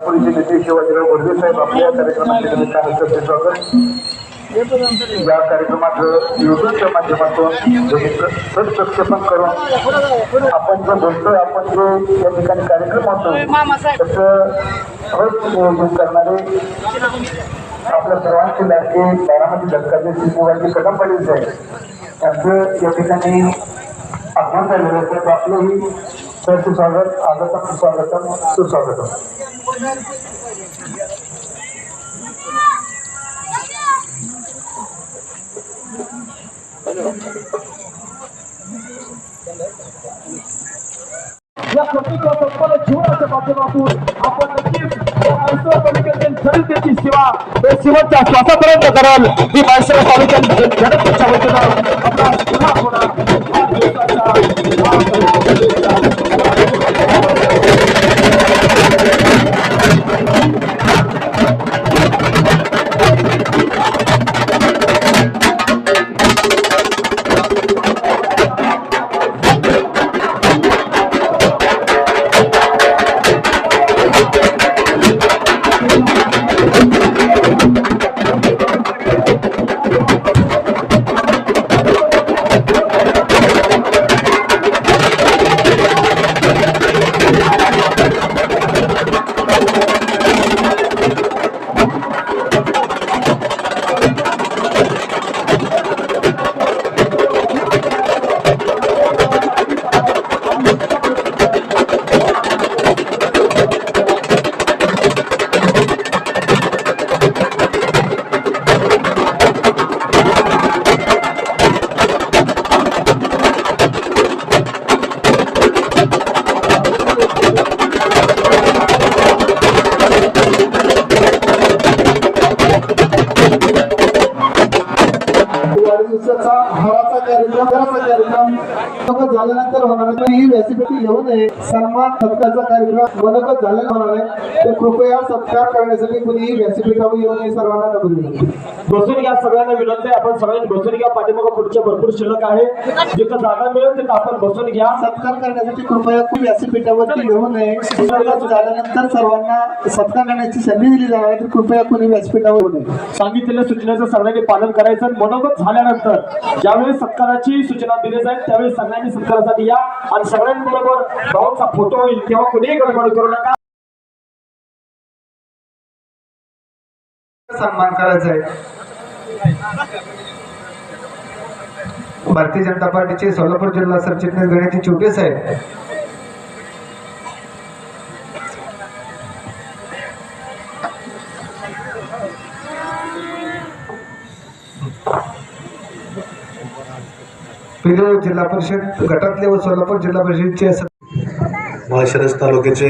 Police नेते शिवाजीराव गोडवे साहेब आपल्या कार्यक्रमाच्या निमित्ताने करते स्वागत। या कार्यक्रमात युट्यूबच्या माध्यमातून प्रक्षेपण करून आपण जे बोलतोय, आपण जे या ठिकाणी कार्यक्रम होतो त्याचं नियोजन करणारे आपल्या सर्वांचे लाडके बारामती दत्ताचे श्रीनिवाजी कदमपल्ली साहेब त्यांचं या ठिकाणी आगमन झालेलं आहे। तर आपलंही सरचे स्वागत, आगतम सुस्वागतम सुस्वागतम। या प्रत्येक संपन्न जीवनाच्या माध्यमातून आपण नक्कीच जनतेची सेवा शेवटच्या श्वासापर्यंत कराल ही माळशिरस तालुक्यात जनतेच्या वतीनं आपला पुन्हा होणार झाल्यानंतर होणार ही व्यासपीठ येऊ नये। सन्मान सत्कारचा कार्यक्रम मनोगत झालेला होणार आहे, तर कृपया सत्कार करण्यासाठी कुणीही व्यासपीठावर येऊ नये। सर्वांना नम्र बसून घ्या, सगळ्यांना विनंती आहे, आपण सगळ्यांनी बसून घ्या। पाठीमागे पुढच्या भरपूर शिल्लक आहे, जिथं जागा मिळेल तिथं आपण बसून घ्या। सत्कार करण्यासाठी कृपया व्यासपीठावरती येऊ नये। झाल्यानंतर सर्वांना सत्कार करण्याची संधी दिली जाणार आहे, तर कृपया कुणी व्यासपीठावर येऊ नये। सांगितलेल्या सूचनेचं सगळ्यांनी पालन करायचं। मनोगत झाल्यानंतर ज्यावेळी सत्काराची सूचना दिली जाईल त्यावेळी सगळ्यांनी सत्कारासाठी या आणि सगळ्यांबरोबर भाऊचा फोटो होईल तेव्हा कुणीही गडबड करू नका। सन्मान करायचा आहे। भारतीय जनता पार्टीचे सोलापूर जिल्हा सरचिटणीस गणेश चिवटे साहेब जिल्हा परिषद गटातले व सोलापूर जिल्हा परिषदचे माळशिरस तालुक्याचे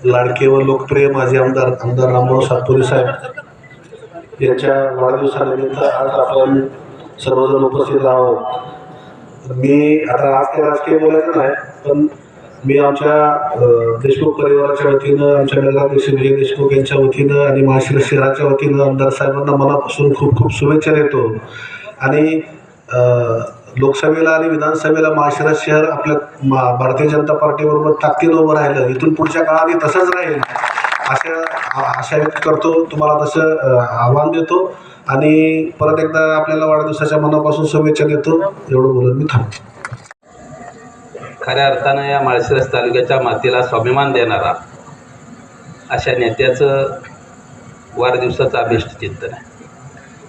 लाडके व लोकप्रिय माजी आमदार रामभाऊ सातपुते साहेब यांच्या वाढदिवसानिमित्त आज आपण सर्वजण उपस्थित आहोत। मी आता आज ते राजकीय बोलायचं नाही, पण मी आमच्या देशमुख परिवाराच्या वतीनं, आमच्या नगराध्यक्ष विजय देशमुख यांच्या वतीनं आणि माळशिरस शहराच्या वतीनं आमदार साहेबांना मनापासून खूप खूप शुभेच्छा देतो। आणि लोकसभेला आणि विधानसभेला माळशिरस शहर आपल्या भारतीय जनता पार्टीबरोबर ताकदीनं उभं राहिलं, इथून पुढच्या काळातही तसंच राहील आशा व्यक्त करतो। तुम्हाला तसं आव्हान देतो आणि परत एकदा आपल्याला वाढदिवसाच्या मनापासून शुभेच्छा देतो। एवढं बोलून मी थांबतो। खऱ्या अर्थानं या माळशिरस तालुक्याच्या मातीला स्वाभिमान देणारा अशा नेत्याचं वाढदिवसाचं अभिष्ट चिंतन आहे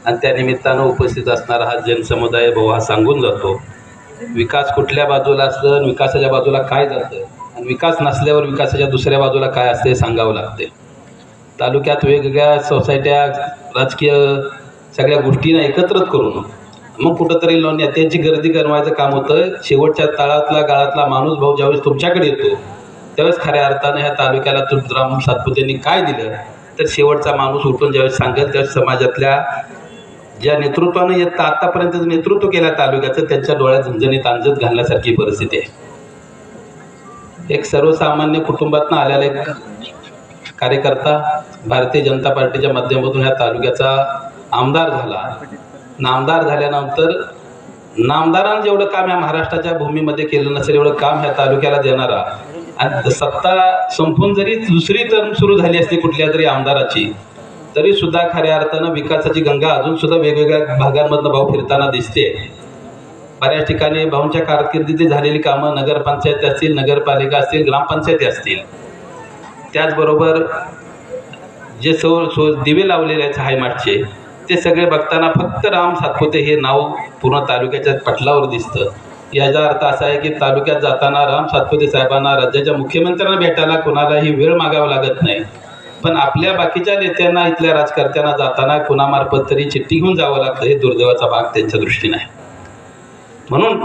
आणि त्यानिमित्तानं उपस्थित असणारा हा जनसमुदाय भाऊ हा सांगून जातो विकास कुठल्या बाजूला असलं आणि विकासाच्या बाजूला काय जातं आणि विकास नसल्यावर विकासाच्या दुसऱ्या बाजूला काय असते हे सांगावं लागते। तालुक्यात वेगवेगळ्या सोसायट्या राजकीय सगळ्या गोष्टींना एकत्रित करून मग कुठंतरी नेत्यांची गर्दी करवायचं काम होतं। शेवटच्या तळातला गाळातला माणूस भाऊ ज्यावेळेस तुमच्याकडे येतो त्यावेळेस खऱ्या अर्थानं ह्या तालुक्याला राम सातपुतेंनी काय दिलं तर शेवटचा माणूस उठून ज्यावेळेस सांगेल त्यावेळेस समाजातल्या ज्या नेतृत्वानं येत आतापर्यंत नेतृत्व केल्या तालुक्याचं त्यांच्या डोळ्यात झणझणीत अंजत घालण्यासारखी परिस्थिती आहे। एक सर्वसामान्य कुटुंबातून आलेला एक कार्यकर्ता भारतीय जनता पार्टीच्या माध्यमातून ह्या तालुक्याचा आमदार झाला। नामदार झाल्यानंतर नामदारानं जेवढं काम या महाराष्ट्राच्या भूमीमध्ये केलं नसेल एवढं काम ह्या तालुक्याला देणारा आणि सत्ता संपून जरी दुसरी टर्म सुरू झाली असती कुठल्या तरी आमदाराची, तरी सुद्धा खऱ्या अर्थानं विकासाची गंगा अजून सुद्धा वेगवेगळ्या भागांमधनं भाऊ फिरताना दिसते. बऱ्याच ठिकाणी भाऊंच्या कारकिर्दीत झालेली कामं नगरपंचायती असतील, नगरपालिका असतील, ग्रामपंचायती असतील, त्याचबरोबर जे दिवे लावलेले आहेत हायमाटचे, ते सगळे बघताना फक्त राम सातपुते हे नाव पूर्ण तालुक्याच्या पटलावर दिसतं. याचा अर्थ असा आहे की तालुक्यात जाताना राम सातपुते साहेबांना राज्याच्या मुख्यमंत्र्यांना भेटायला कोणालाही वेळ मागावा लागत नाही, पण आपल्या बाकीच्या नेत्यांना, इथल्या राजकर्त्यांना जाताना कुणामार्फत तरी चिठ्ठी घेऊन जावं लागतं. हे दुर्दैवाचा भाग त्यांच्या दृष्टीने आहे. म्हणून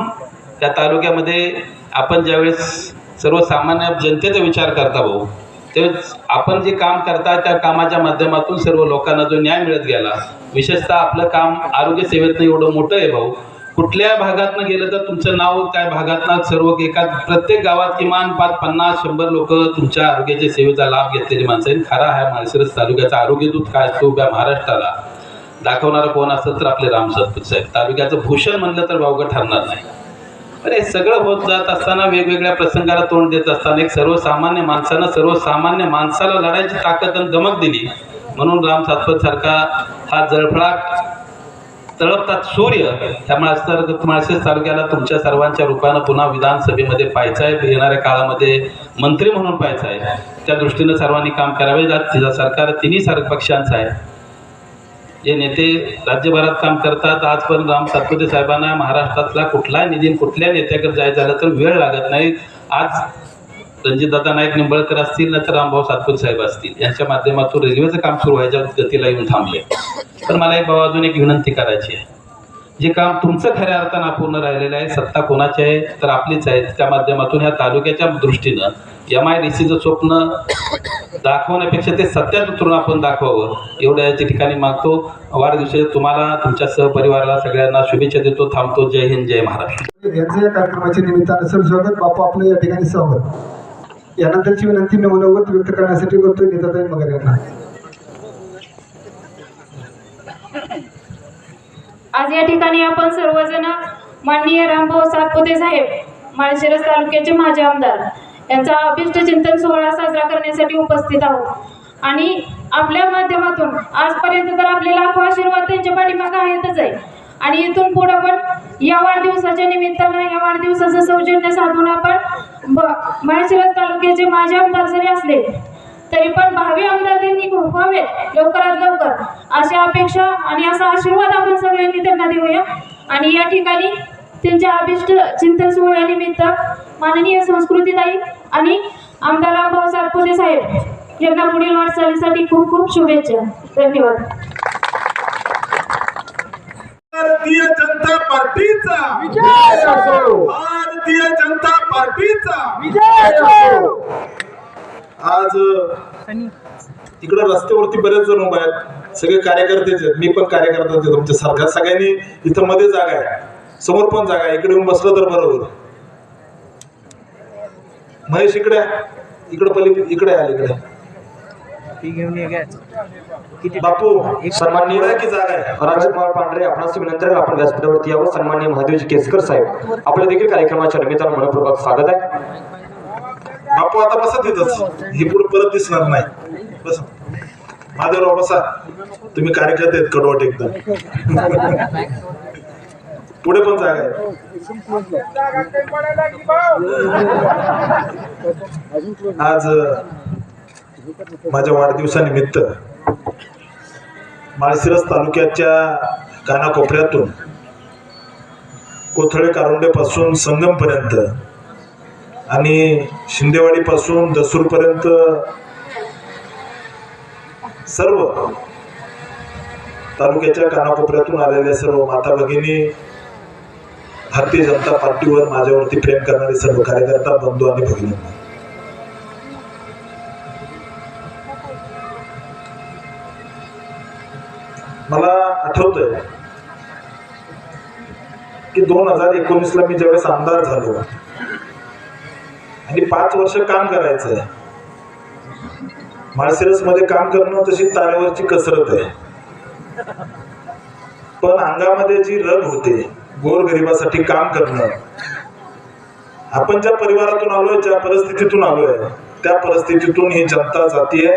त्या तालुक्यामध्ये आपण ज्यावेळेस सर्वसामान्य जनतेचा विचार करता भाऊ, त्यावेळेस आपण जे काम करता त्या कामाच्या माध्यमातून सर्व लोकांना जो न्याय मिळत गेला. विशेषतः आपलं काम आरोग्य सेवेतनं एवढं मोठं आहे भाऊ, कुठल्या भागातनं गेलं तर तुमचं नाव काय भागातनं सर्व प्रत्येक गावात किमान 50-100 लोक तुमच्या आरोग्याच्या सेवेचा लाभ घेतलेली माणसं आहेत. खरा हा माळशिरस तालुक्याचा आरोग्यदूत काय असतो उभ्या महाराष्ट्राला दाखवणारं कोण असतं तर आपले राम सातपुते साहेब. तालुक्याचं भूषण म्हणलं तर वावगं ठरणार नाही. पण हे सगळं होत जात असताना, वेगवेगळ्या प्रसंगाला तोंड देत असताना, एक सर्वसामान्य माणसानं सर्वसामान्य माणसाला लढायची ताकद आणि दमक दिली. म्हणून राम सातपुते सारखा हा जळफळाट तळपतात सूर्य ह्या माळशिरस तालुक्याला तुमच्या सर्वांच्या रूपानं पुन्हा विधानसभेमध्ये पाहायचं आहे. येणाऱ्या काळामध्ये मंत्री म्हणून पाहायचं आहे. त्या दृष्टीनं सर्वांनी काम करावे. तिचं सरकार तिन्ही पक्षांचं आहे. जे नेते राज्यभरात काम करतात, आजपर्यंत राम सातपुते साहेबांना महाराष्ट्रातला कुठलाही निधी कुठल्या नेत्याकडे जायचं झालं तर वेळ लागत नाही. आज रणजितदादा नाईक निंबाळकर असतील ना तर रामभाऊ सातपुते साहेब असतील, यांच्या माध्यमातून रेल्वेचं काम सुरू व्हायच्या गतीला येऊन थांबले. पण मला एक भाऊ अजून एक विनंती करायची आहे. जे काम तुमचं खऱ्या अर्थानं अपूर्ण राहिलेलं आहे, सत्ता कोणाची आहे तर आपलीच आहे. त्या माध्यमातून ह्या तालुक्याच्या दृष्टीनं MIDCचं स्वप्न दाखवण्यापेक्षा ते सत्यात उतरून आपण दाखवावं एवढ्या याच्या ठिकाणी मागतो. वाढदिवसाच्या तुम्हाला, तुमच्या सहपरिवाराला सगळ्यांना शुभेच्छा देतो. थांबतो. जय हिंद, जय महाराष्ट्र. यांचं या कार्यक्रमाच्या निमित्तानं सर स्वागत. बापू आपलं या ठिकाणी स्वागत. यानंतरची विनंती मी मनोगत व्यक्त करण्यासाठी करतोय नेताताई मगर यांना. आज या ठिकाणी आपण सर्वजण माननीय रामभाऊ सातपुते साहेब, माळशिरस तालुक्याचे माजी आमदार, यांचा अभिष्ट चिंतन सोहळा साजरा करण्यासाठी उपस्थित आहोत. आणि आपल्या माध्यमातून आजपर्यंत तर आपले लाखो आशीर्वाद त्यांच्या पाठीमागे आहेतच आहे. आणि इथून पुढे पण या वाढदिवसाच्या निमित्तानं, या वाढदिवसाचं सौजन्य साधून आपण माळशिरस तालुक्याचे माजी आमदार जरी असले तरी पण भावी आमदार त्यांनी व्हावेत लवकरात लवकर, अशा अपेक्षा आणि असा आशीर्वाद आपण सगळ्यांनी त्यांना देऊया. आणि या ठिकाणी त्यांच्या अभिष्ट चिंतन सोहळ्यानिमित्त माननीय संस्कृतीताई आणि आमदार रामभाऊ सातपुते साहेब यांना पुढील वाटचालीसाठी खूप खूप शुभेच्छा. धन्यवाद. भारतीय जनता पार्टीचा विजय असो. भारतीय जनता पार्टीचा विजय असो. आज इकडं रस्त्यावरती बरेच जण उभे आहेत, सगळे कार्यकर्तेच आहेत. मी पण कार्यकर्ता आहे तुमच्या सारखा. सगळ्यांनी इथं मध्ये जागा आहे, समोर पण जागा आहे. इकडे येऊन बसलं तर बरोबर. महेश इकडे, इकडे पलीकडे, इकडे आले इकडे. बापू सन्माननीय की जागा आहे. राजकुमार पांढरे आपणास विनंती आहे आपण व्यासपीठावरती यावं. सन्माननीय महादेवजी केसकर साहेब आपल्या देखील कार्यक्रमाच्या निमित्तानं मनपूर्वक स्वागत आहे. बापू आता बसा तिथंच, हे पुढे परत दिसणार नाही. बसा महादेवराव, बसा. तुम्ही कार्यकर्ते आहेत कडवट एकदम. पुढे पण जागा आहे. आज माझ्या वाढदिवसानिमित्त माळशिरस तालुक्याच्या कानाकोपऱ्यातून कोथळे कारोंडेपासून संगमपर्यंत आणि शिंदेवाडीपासून दसूरपर्यंत सर्व तालुक्याच्या कानाकोपऱ्यातून आलेल्या सर्व माता भगिनी, भारतीय जनता पार्टीवर माझ्यावरती प्रेम करणारे सर्व कार्यकर्ता बंधू आणि भगिनींना मला आठवतंय की 2019ला मी ज्यावेळेस आमदार झालो आणि 5 वर्ष काम करायचंय. माळशिरस मध्ये काम करणं तशी तारेवरची कसरत आहे, पण अंगामध्ये जी रग होते गोरगरिबासाठी काम करणं आपण ज्या परिवारातून आलोय, ज्या परिस्थितीतून आलोय, त्या परिस्थितीतून ही जनता जातीय.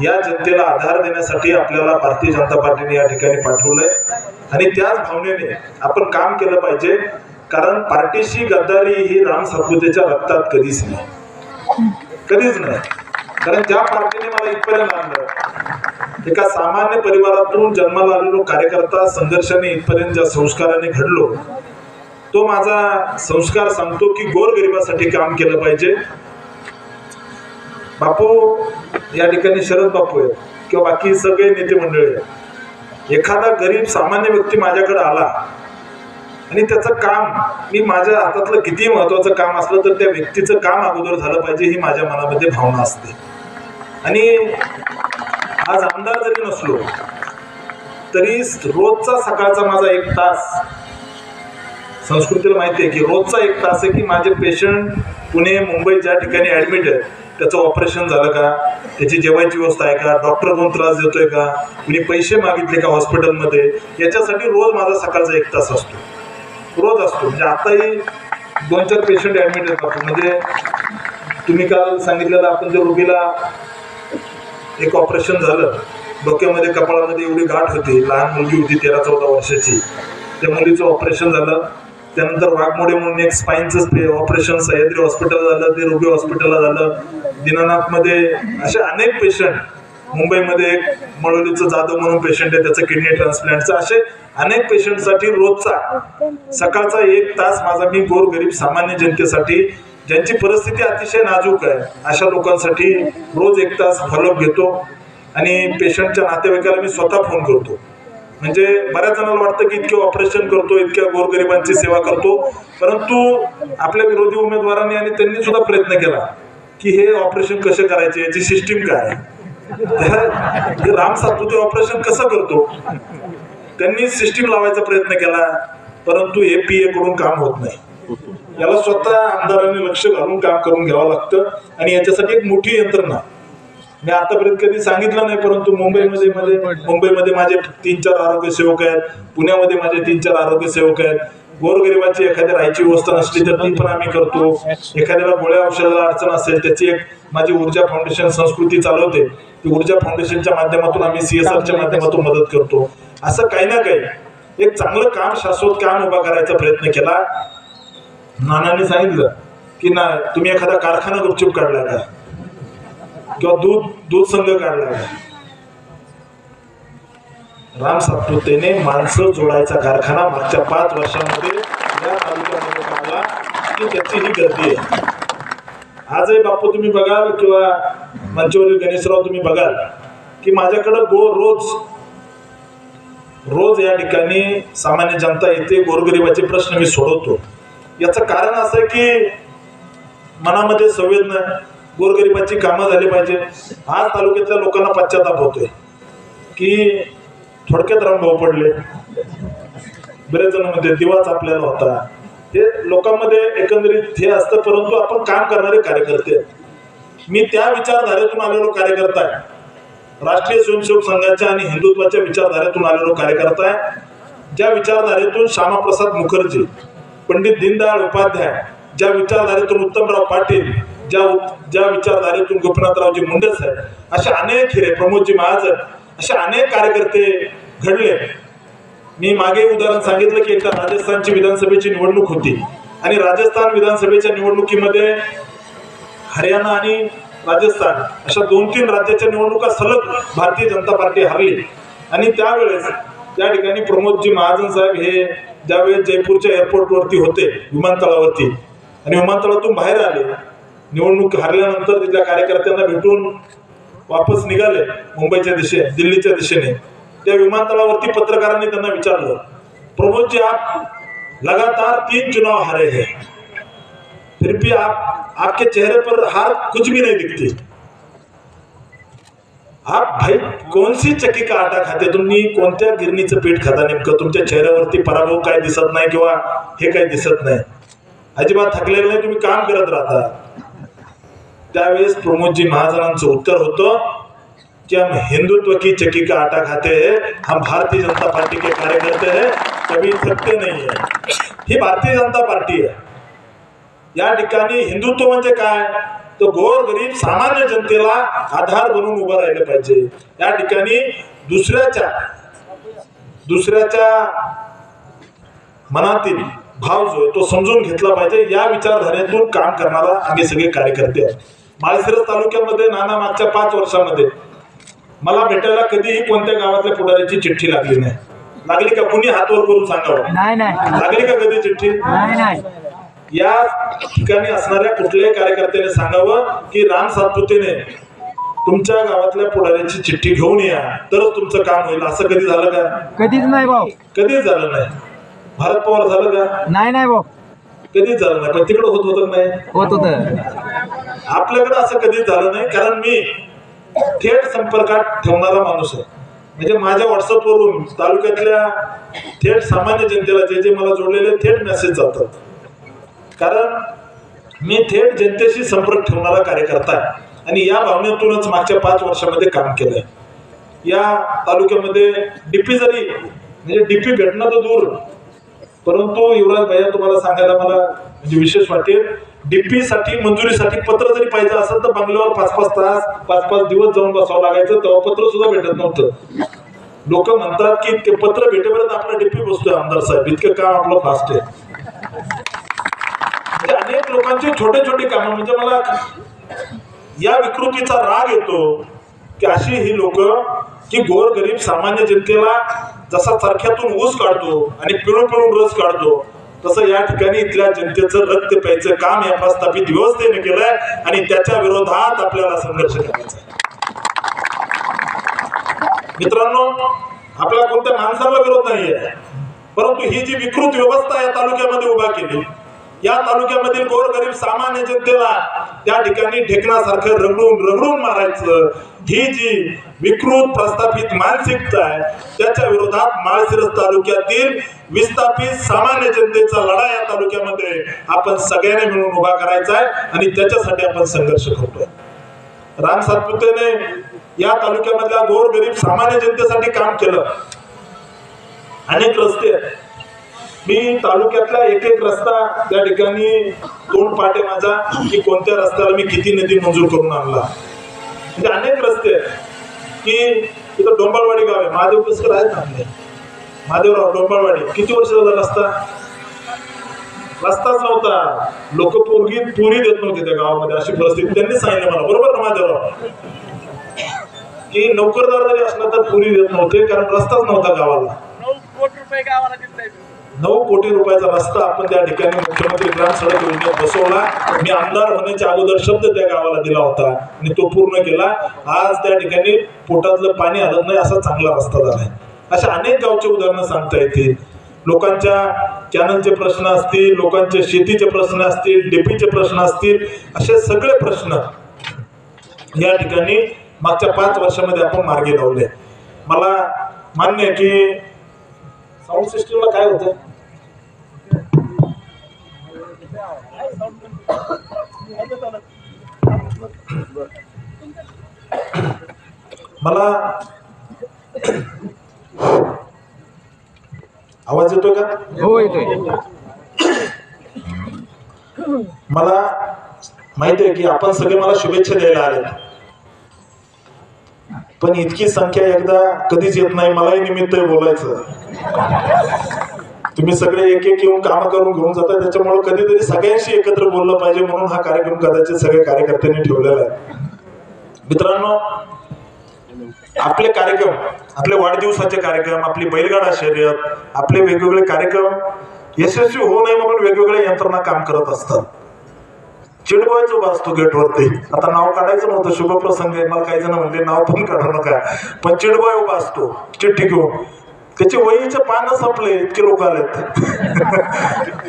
या जनतेला आधार देण्यासाठी आपल्याला भारतीय जनता पार्टीने या ठिकाणी पाठवलंय आणि त्याच भावनेने आपण काम केलं पाहिजे. कारण पार्टीशी गद्दारी ही राम सातपुतेच्या रक्तात कधीच नाही, कधीच नाही. कारण ज्या पार्टीने मला इथपर्यंत आणलं, एका सामान्य परिवारातून जन्माला आलेलो कार्यकर्ता संघर्षाने इथपर्यंत ज्या संस्काराने घडलो, तो माझा संस्कार सांगतो की गोरगरिबासाठी काम केलं पाहिजे. बापू या ठिकाणी शरद बापू आहे किंवा बाकी सगळे नेते मंडळी आहे. एखादा गरीब सामान्य व्यक्ती माझ्याकडे आला आणि त्याचं काम, मी माझ्या हातातलं किती महत्वाचं काम असलं तर त्या व्यक्तीचं काम अगोदर झालं पाहिजे, ही माझ्या मनामध्ये भावना असते. आणि आज आमदार जरी नसलो तरी रोजचा सकाळचा माझा 1 तास, संस्कृतीला माहिती आहे की रोजचा 1 तास आहे की माझे पेशंट पुणे मुंबई ज्या ठिकाणी ॲडमिट आहे त्याचं ऑपरेशन झालं का, त्याची जेवायची व्यवस्था आहे का, डॉक्टर कोण त्रास देतोय का, कुणी पैसे मागितले का हॉस्पिटलमध्ये, याच्यासाठी रोज माझा सकाळचा 1 तास असतो, रोज असतो. म्हणजे आताही 2-4 पेशंट ॲडमिट आहेत. म्हणजे तुम्ही काल सांगितलेलं, आपण जे रोगीला एक ऑपरेशन झालं, डोक्यामध्ये कपाळामध्ये एवढी गाठ होती, लहान मुलगी होती 13-14 वर्षाची, त्या मुलीचं ऑपरेशन झालं. त्यानंतर वाघमोडे म्हणून एक स्पाईनचं ऑपरेशन सह्याद्री हॉस्पिटल झालं, ते रुबी हॉस्पिटलला झालं. दीनानाथमध्ये असे अनेक पेशंट, मुंबईमध्ये एक मळवलीचं जाधव म्हणून पेशंट आहे, त्याचं किडनी ट्रान्सप्लांटचं, असे अनेक पेशंटसाठी रोजचा सकाळचा 1 तास माझा मी गोरगरीब सामान्य जनतेसाठी, ज्यांची परिस्थिती अतिशय नाजूक आहे, अशा लोकांसाठी रोज 1 तास फॉलोअप घेतो. आणि पेशंटच्या नातेवाईकाला मी स्वतः फोन करतो. म्हणजे बऱ्याच जणांना वाटतं की इतके ऑपरेशन करतो, इतक्या गोरगरिबांची सेवा करतो, परंतु आपल्या विरोधी उमेदवारांनी आणि त्यांनी सुद्धा प्रयत्न केला की हे ऑपरेशन कसे करायचे, याची सिस्टीम काय, राम सातपुते ऑपरेशन कसं करतो, त्यांनी सिस्टीम लावायचा प्रयत्न केला, परंतु हे PA कडून काम होत नाही. याला स्वतः आमदारांनी लक्ष घालून काम करून घ्यावं लागतं. आणि याच्यासाठी एक मोठी यंत्रणा मी आतापर्यंत कधी सांगितलं नाही, परंतु मुंबईमध्ये माझे 3-4 आरोग्य सेवक आहेत, पुण्यामध्ये माझे 3-4 आरोग्य सेवक आहेत. गोरगरिबाची एखाद्या राहायची व्यवस्था नसली तर ती पण आम्ही करतो. एखाद्याला गोळ्या औषधाला अडचण असेल, त्याची एक माझी ऊर्जा फाउंडेशन संस्कृती चालवते, ती ऊर्जा फाउंडेशनच्या माध्यमातून आम्ही CSRच्या माध्यमातून मदत करतो. असं काही ना काही एक चांगलं काम, शाश्वत काम उभा करायचा प्रयत्न केला. नानांनी सांगितलं की ना, तुम्ही एखादा कारखाना गुपचूप काढला का, किंवा दूध संघ काढला का. राम सातपुतेने माणसं जोडायचा कारखाना मागच्या 5 वर्षांमध्ये या तालुक्यामध्ये काढला की त्याची ही गर्दी आहे. आजही बापू तुम्ही बघाल किंवा मंचवरील गणेशराव तुम्ही बघाल की माझ्याकडं रोज या ठिकाणी सामान्य जनता येते, गोरगरिबाचे प्रश्न मी सोडवतो. याचं कारण असं आहे की मनामध्ये संवेदना, गोरगरिबाची कामं झाली पाहिजे. आज तालुक्यातल्या लोकांना पश्चाताप होतोय की थोडक्यात रामभाऊ पडले, बरेच जण मध्ये दिवाच आपल्याला होता, हे लोकांमध्ये एकंदरीत हे असतं. परंतु आपण काम करणारे कार्यकर्ते, मी त्या विचारधारेतून आलेलो कार्यकर्ता आहे, राष्ट्रीय स्वयंसेवक संघाच्या आणि हिंदुत्वाच्या विचारधारेतून आलेलो कार्यकर्ता आहे. ज्या विचारधारेतून श्यामाप्रसाद मुखर्जी, पंडित दीनदयाळ उपाध्याय, ज्या विचारधारेतून उत्तमराव पाटील, ज्या विचारधारेतून गोपीनाथरावजी मुंडे साहेब, असे अनेक हिरे, प्रमोदजी महाजन, असे अनेक कार्यकर्ते घडले. मी मागे उदाहरण सांगितलं की एकदा राजस्थानची विधानसभेची निवडणूक होती आणि राजस्थान विधानसभेच्या निवडणुकीमध्ये हरियाणा आणि राजस्थान अशा 2-3 राज्याच्या निवडणुका सलग भारतीय जनता पार्टी हरली. आणि त्यावेळेस त्या ठिकाणी प्रमोदजी महाजन साहेब हे ज्यावेळेस जयपूरच्या एअरपोर्टवरती होते, विमानतळावरती, आणि विमानतळातून बाहेर आले, निवडणूक हरल्यानंतर तिथल्या कार्यकर्त्यांना भेटून वापस निघाले मुंबईच्या दिशेने, दिल्लीच्या दिशेने. त्या विमानतळावरती पत्रकारांनी त्यांना विचारलं, प्रमोद जी आप लगातार 3 चुनाव हारे हैं, फिर भी आपके चेहरे पर हार कुछ भी नहीं दिखती, आप भाई कौन सी चक्की का आटा खाते, तुम्ही कोणत्या गिरणीचं पीठ खाता नेमकं, तुमच्या चेहऱ्यावरती पराभव काय दिसत नाही किंवा हे काही दिसत नाही, अजिबात थकलेलं नाही, तुम्ही काम करत राहता. त्यावेळेस प्रमोदजी महाजनांचं उत्तर होतं कि हम हिंदुत्व की चक्की का आटा खाते हैं, हम भारतीय जनता पार्टी के कार्यकर्ते हैं, कभी थकते नहीं है. ही भारतीय जनता पार्टी आहे. या ठिकाणी हिंदुत्व म्हणजे काय, तर गोर गरीब सामान्य जनतेला आधार बनून उभं राहिलं पाहिजे. या ठिकाणी दुसऱ्याच्या मनातील भाव जो आहे तो समजून घेतला पाहिजे. या विचारधारेतून काम करणारा आम्ही सगळे कार्यकर्ते आहेत. माळशिरस तालुक्यामध्ये नाना मागच्या 5 वर्षामध्ये मला भेटायला कधीही कोणत्या गावातल्या पुढाऱ्याची चिठ्ठी लागली नाही. लागली का? कुणी हातवर करून सांगावं. लागली का कधी चिठ्ठी? या ठिकाणी असणाऱ्या कुठल्याही कार्यकर्त्याने सांगावं की राम सातपुतेने तुमच्या गावातल्या पुढाऱ्याची चिठ्ठी घेऊन या तरच तुमचं काम होईल. असं कधी झालं का? कधीच नाही भाऊ, कधीच झालं नाही. भारत पवार झालं का? नाही भाऊ, कधीच झालं नाही. पण तिकडे होत होतं नाही, होत होत. आपल्याकडे असं कधीच झालं नाही. कारण मी थेट संपर्कात ठेवणारा माणूस आहे. म्हणजे माझ्या व्हॉट्सअपवरून तालुक्यातल्या थेट सामान्य जनतेला जे जे मला जोडलेले थेट मेसेज जातात. कारण मी थेट जनतेशी संपर्क ठेवणारा कार्यकर्ता आहे आणि या भावनेतूनच मागच्या 5 वर्षामध्ये काम केलंय. या तालुक्यामध्ये डीपी जरी म्हणजे डीपी भेटणं तर दूर, परंतु युवराज भैया तुम्हाला सांगायला मला म्हणजे विशेष वाटेल, डीपी साठी मंजुरीसाठी पत्र जरी पाहिजे असेल तर बंगल्यावर 5-5 तास 5-5 दिवस जाऊन बसावं लागायचं. तेव्हा पत्र सुद्धा भेटत नव्हतं. लोक म्हणतात की ते पत्र भेटेपर्यंत आपला डीपी बसतोय आमदार साहेब, इतकं काम आपलं फास्ट आहे. म्हणजे अनेक लोकांची छोटे छोटे कामं, म्हणजे मला या विकृतीचा राग येतो की अशी ही लोक की गोरगरीब सामान्य जनतेला जसा चरख्यातून ऊस काढतो आणि पिळून पिळून रस काढतो, तसं या ठिकाणी इथल्या जनतेचं रक्त प्यायचं काम या प्रस्थापित व्यवस्थेने केलंय आणि त्याच्या विरोधात आपल्याला संघर्ष करायचा आहे. मित्रांनो, आपल्या कोणत्या माणसाला विरोध नाहीये, परंतु ही जी विकृत व्यवस्था या तालुक्यामध्ये उभा केली, या तालुक्यामधील गोरगरीब सामान्य जनतेला त्या ठिकाणी ढेकणासारखं रगडून मारायचं, ही जी विकृत प्रस्थापित मानसिकता आहे त्याच्या विरोधात माळशिरस तालुक्यातील विस्थापित सामान्य जनतेचा लढा या तालुक्यामध्ये आपण सगळ्यांनी मिळून उभा करायचा आहे आणि त्याच्यासाठी आपण संघर्ष करतोय. राम सातपुतेने या तालुक्यामधल्या गोरगरीब सामान्य जनतेसाठी काम केलं. अनेक रस्ते, मी तालुक्यातला एक एक रस्ता त्या ठिकाणी तोंड पाटे माझा की कोणत्या रस्त्याला मी किती निधी मंजूर करून आणला. म्हणजे अनेक रस्ते की तिथं डोंबाळवाडी गाव आहे, महादेव कसकर आहेत ना आपले, महादेवराव डोंबाळवाडी, किती वर्ष झाला रस्ताच नव्हता. लोक पुरी देत नव्हते त्या गावामध्ये, अशी परिस्थिती. त्यांनी सांगितलं मला, बरोबर ना महादेवराव, की नोकरदार जरी असला तर पुरी देत नव्हते कारण रस्ताच नव्हता गावाला. 9 कोटी रुपयाचा रस्ता आपण त्या ठिकाणी मुख्यमंत्री ग्राम सडक योजनेत बसवला. मी आमदार होण्याच्या अगोदर शब्द त्या गावाला दिला होता आणि तो पूर्ण केला. आज त्या ठिकाणी पोटातलं पाणी हलत नाही असा चांगला रस्ता झालाय. अशा अनेक गावचे उदाहरणं सांगता येतील. लोकांच्या कॅनलचे प्रश्न असतील, लोकांचे शेतीचे प्रश्न असतील, डीपीचे प्रश्न असतील, असे सगळे प्रश्न या ठिकाणी मागच्या 5 वर्षामध्ये आपण मार्गी लावले. मला मान्य आहे की साऊंड सिस्टीमला काय होतं, मला आवाज येतोय का? हो येतोय. मला माहिती आहे की आपण सगळे मला शुभेच्छा द्यायला आले, पण इतकी संख्या एकदा कधीच येत नाही. मलाही निमित्त आहे बोलायचं. तुम्ही सगळे एक एक येऊन काम करून घेऊन जाता, त्याच्यामुळे कधीतरी सगळ्यांशी एकत्र बोललं पाहिजे म्हणून हा कार्यक्रम कदाचित सगळ्या कार्यकर्त्यांनी ठेवलेला आहे. मित्रांनो, आपले कार्यक्रम, आपले वाढदिवसाचे कार्यक्रम, आपली बैलगाडा शर्यत, आपले वेगवेगळे कार्यक्रम यशस्वी होऊ नये म्हणून वेगवेगळ्या यंत्रणा काम करत असतात. चिडबॉयच उभा असतो गेटवरती. आता नाव काढायचं नव्हतं, शुभप्रसंग आहे, मला काही जण म्हणले नाव पण काढू नका, पण चिडबॉय उभा असतो चिठ्ठी घेऊन. त्याचे वहीचे पानं संपले, इतके लोक आलेत.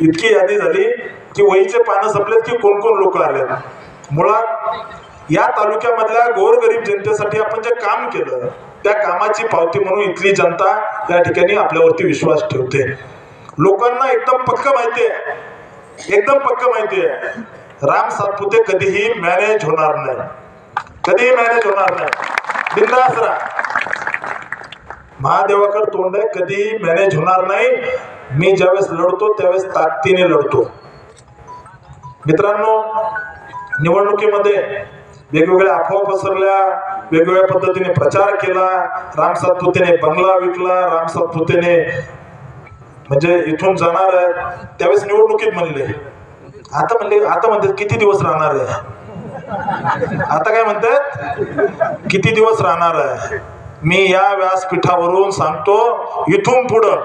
इतकी यादी झाली की वहीचे पानं संपलेत की कोण कोण लोक आलेत. मुळात या तालुक्यामधल्या गोरगरीब जनतेसाठी आपण जे काम केलं त्या कामाची पावती म्हणून इथली जनता या ठिकाणी आपल्यावरती विश्वास ठेवते. लोकांना एकदम पक्क माहिती आहे, राम सातपुते कधीही मॅनेज होणार नाही, कधीही मॅनेज होणार नाही. बिंदास राहा, महादेवाकडे तोंड आहे, कधीही मॅनेज होणार नाही. मी ज्यावेळेस लढतो त्यावेळेस ताकदीने लढतो. मित्रांनो, निवडणुकीमध्ये वेगवेगळ्या अफवा पसरल्या, वेगवेगळ्या पद्धतीने प्रचार केला, राम सातपुतेने बंगला विकला, राम सातपुतेने म्हणजे इथून जाणार आहे. त्यावेळेस निवडणुकीत म्हणले, आता म्हणतात किती दिवस राहणार आहे, आता काय म्हणतात किती दिवस राहणार आहे. मी या व्यासपीठावरून सांगतो, इथून पुढं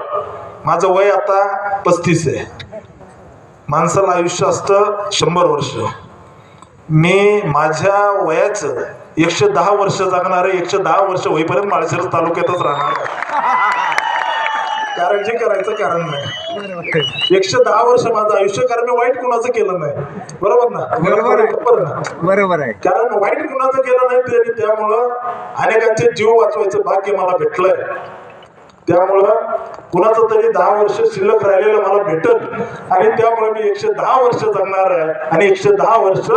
माझं वय आता 35 आहे. माणसाला आयुष्य असतं 100 वर्ष. मी माझ्या वयाचं 110 वर्ष जगणार आहे. 110 वर्ष होईपर्यंत माळशिरस तालुक्यातच राहणार आहे. काळजी करायचं कारण नाही. 110 वर्ष माझं आयुष्य, कारण मी वाईट कुणाचं केलं नाही. बरोबर ना? बरोबर आहे. कारण वाईट कुणाचं केलं नाही, त्यामुळं अनेकांचे जीव वाचवायचं भाग्य मला भेटलंय. त्यामुळं कुणाचं तरी 10 वर्ष शिल्लक राहिलेलं मला भेटल आणि त्यामुळे मी 110 वर्ष जगणार आहे. आणि 110 वर्ष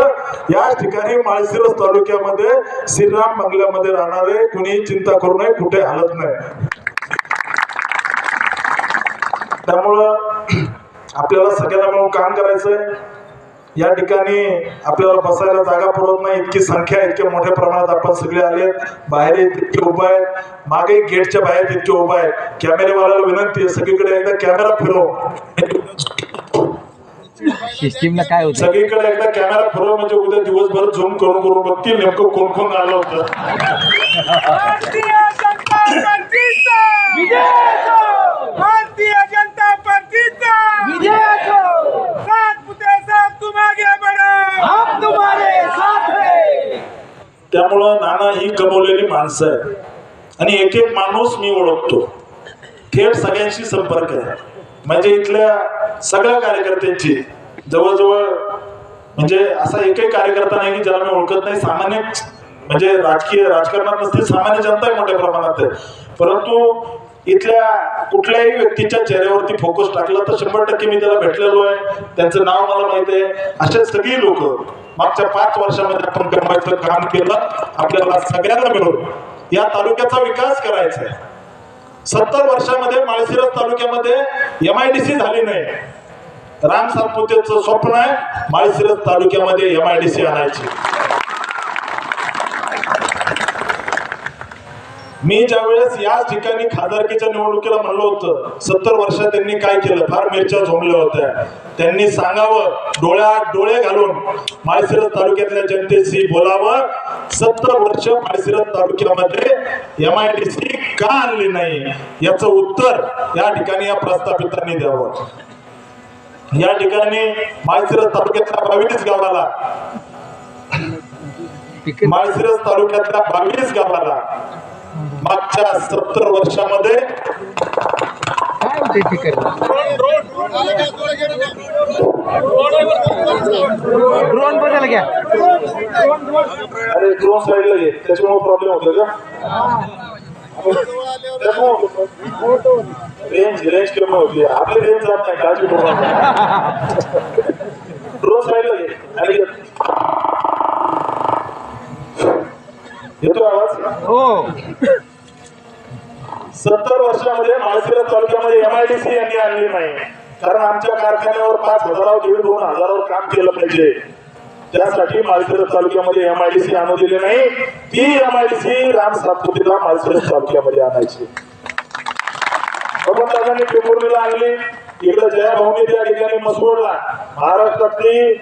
याच ठिकाणी माळशिरस तालुक्यामध्ये श्रीराम बंगल्यामध्ये राहणार आहे. कुणीही चिंता करू नये, कुठे हालत नाही. त्यामुळं आपल्याला सगळ्यांना मिळून काम करायचंय. या ठिकाणी आपल्याला बसायला जागा पुरत नाही, इतकी संख्या, इतक्या मोठ्या प्रमाणात आपण सगळे आले. बाहेर तितके उभा आहेत, मागे गेटच्या बाहेर तितके उभा आहेत. कॅमेरेवाल्याला विनंती आहे, सगळीकडे एकदा कॅमेरा फिरव. सिस्टीमला काय होतं, सगळीकडे एकदा कॅमेरा फिरव, म्हणजे उद्या दिवसभर झूम करून बघतील नेमकं कोण कोण आलं होतं. भारतीय जनता पार्टीचा सातपुते साहब तुम आगे बढ़ो, हम तुम्हारे साथ हैं. त्यामुळं नाना ही कमवलेली माणसं आहे आणि एक एक माणूस मी ओळखतो. थेट सगळ्यांशी संपर्क आहे. म्हणजे इथल्या सगळ्या कार्यकर्त्यांची जवळजवळ, म्हणजे असा एकही कार्यकर्ता नाही की ज्याला मी ओळखत नाही. सामान्य म्हणजे राजकारणात नसतील, सामान्य जनता मोठ्या प्रमाणात आहे. परंतु इथल्या कुठल्याही व्यक्तीच्या चेहऱ्यावरती फोकस टाकला तर 100% मी त्याला भेटलेलो आहे. त्यांचं नाव मला माहित आहे. असे सगळी लोक मागच्या 5 वर्षामध्ये आपण कमवायचं काम केलं. आपल्याला सगळ्यांना मिळून या तालुक्याचा विकास करायचा आहे. 70 वर्षामध्ये माळशिरस तालुक्यामध्ये MIDC झाली नाही. राम सातपुतेचं स्वप्न आहे माळशिरस तालुक्यामध्ये MIDC आणायची. मी ज्यावेळेस याच ठिकाणी खासदारकीच्या निवडणुकीला म्हणलं होतं, 70 वर्षात त्यांनी काय केलं, फार मिरच्या झोंबल्या होत्या. त्यांनी सांगावं, डोळ्यात डोळे घालून माळशिरस तालुक्यातल्या जनतेशी बोलावं. 70 वर्ष माळशिरस तालुक्यामध्ये MIDC का आणली नाही याचं उत्तर या ठिकाणी या प्रस्थापितांनी द्यावं. या ठिकाणी माळशिरस तालुक्यातल्या 22 गावाला, माळशिरस तालुक्यातल्या 22 गावाला मागच्या 70 वर्षामध्ये काय होते तिकडे ड्रोन बदल घ्या. अरे ड्रोन साईडला घे, त्याच्यामुळे प्रॉब्लेम होतो का? रेंज कमी होती, आपली रेंज जात नाही. काळजी करू नका. ड्रोन साईडला घे. आणि येतो आवाज? हो. 70 वर्षामध्ये माळशिरस तालुक्यामध्ये MIDC यांनी आणली नाही. कारण आमच्या कारखान्यावर 5,000 2,000 काम केलं पाहिजे. त्यासाठी माळशिरस तालुक्यामध्ये MIDC आणू दिली नाही. ती MIDC राम सातपुतेला माळशिरस तालुक्यामध्ये आणायची. दादांनी टेंभुर्णीला आणली. इकडे जयाभाऊनी त्या ठिकाणी मसवडला महाराष्ट्रातली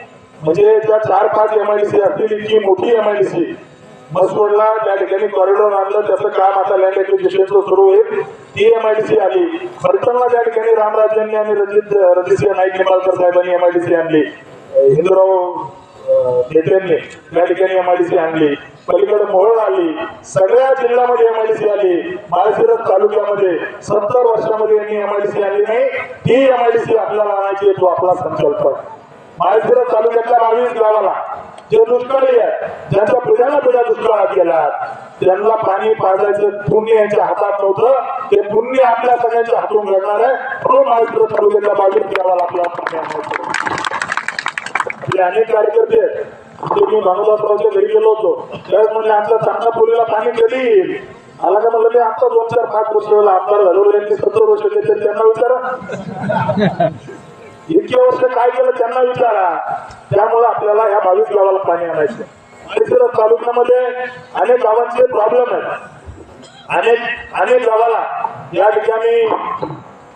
म्हणजे त्या 4-5 MIDC असतील इतकी मोठी MIDC मसवडला त्या ठिकाणी कॉरिडॉर आणलं. त्याचं काम आता लँड ऍक्विजिशनचं सुरू होईल. ती MIDC आली. फलटणला त्या ठिकाणी रामराज्यांनी आणि रणजितसिंह नाईक निंबाळकर साहेबांनी MIDC आणली. हिंदूराव नेत्यांनी त्या ठिकाणी MIDC आणली. पलीकडे मोहोळ आली. सगळ्या जिल्ह्यामध्ये MIDC आली. माळशिरस तालुक्यामध्ये 70 वर्षामध्ये यांनी MIDC आणली नाही. ती MIDC आपल्याला आणायची, तो आपला संकल्प. माळशिरस तालुक्यातल्या 22 गावाला जे दुष्काळी आहे, ज्यांच्या पिढ्या दुष्काळात गेला, त्यांना पाणी पाजायचं पुण्य यांच्या हातात नव्हतं. ते पुण्य आपल्या सगळ्यांच्या हातून घडणार आहे. म्हणून माळशिरस तालुक्यातल्या 22 गावाला आपल्याला पाणी आणायचं. आपले अनेक कार्यकर्ते आहेत. मी भानुदासरावच्या घरी गेलो होतो, त्यावेळेस म्हणजे आमच्या चांगणापुरीला पाणी कधी येईल आला का म्हणलं. मी आता 2-4-5 वर्ष आमदार झालो, यांनी 70 वर्ष त्यांना विचारा. इतके वर्ष काय केलं त्यांना विचारा. त्यामुळे आपल्याला ह्या 22 गावाला पाणी आणायचं. माळशिरस तालुक्यामध्ये अनेक गावांचे प्रॉब्लेम आहेत. अनेक गावाला या ठिकाणी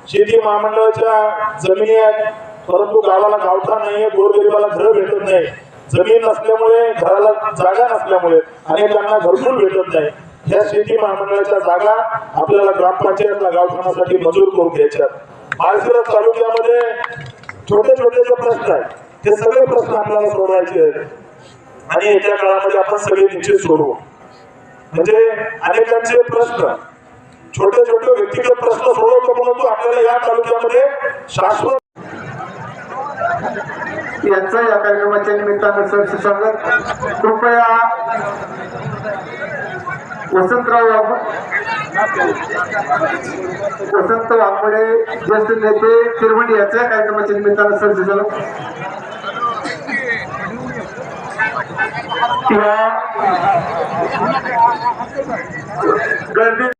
शेती महामंडळाच्या जमिनी आहेत, परंतु गावाला गावठा नाहीये, गोरगरिबाला घर भेटत नाही. जमीन नसल्यामुळे, घराला जागा नसल्यामुळे अनेकांना घरकुल भेटत नाही. या शेती महामंडळाच्या जागा आपल्याला ग्रामपंचायतला गावठाणासाठी मंजूर करून घ्यायच्या. माळशिरस तालुक्यामध्ये छोटे छोटे जे प्रश्न आहेत ते सगळे प्रश्न आपल्याला सोडवायचे आहेत आणि येत्या काळामध्ये आपण सगळे निश्चित सोडवू. म्हणजे अनेकांचे प्रश्न छोटे छोटे व्यक्तिगत प्रश्न सोडवतो, परंतु आपल्याला या तालुक्यामध्ये शाश्वत यांचं या कार्यक्रमाच्या निमित्तानं सरसे स्वागत. कृपया वसंत वाघमोडे ज्येष्ठ नेते तिरवंडी याच्या कार्यक्रमाच्या निमित्तानं सरसे स्वागत. गर्दी